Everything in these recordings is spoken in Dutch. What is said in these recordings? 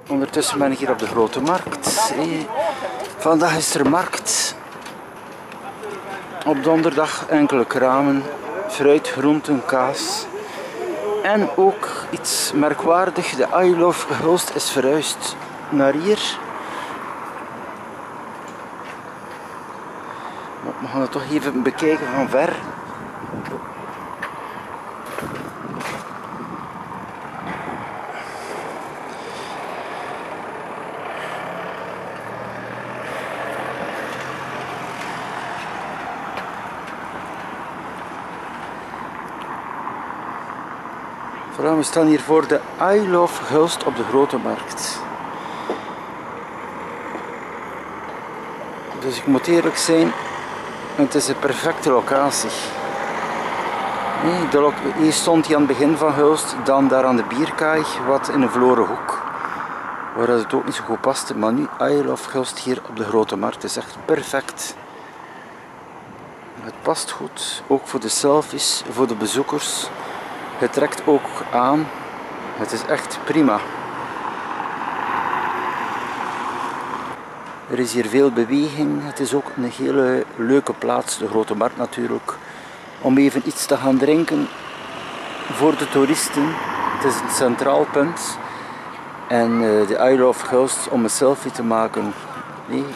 Ondertussen ben ik hier op de Grote Markt. Vandaag is er markt. Op donderdag enkele kramen, fruit, groenten, kaas. En ook iets merkwaardig, de I Love Hulst is verhuisd naar hier. We gaan het toch even bekijken van ver. We staan hier voor de I Love Hulst op de Grote Markt. Dus ik moet eerlijk zijn, het is een perfecte locatie. Hier stond hij aan het begin van Hulst, dan daar aan de bierkaai, wat in een verloren hoek. Waar het ook niet zo goed paste, maar nu I Love Hulst hier op de Grote Markt is echt perfect. Het past goed, ook voor de selfies, voor de bezoekers. Het trekt ook aan. Het is echt prima. Er is hier veel beweging. Het is ook een hele leuke plaats, de Grote Markt natuurlijk, om even iets te gaan drinken voor de toeristen. Het is een centraal punt. En de I Love Hulst om een selfie te maken.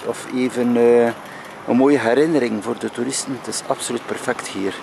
Of even een mooie herinnering voor de toeristen. Het is absoluut perfect hier.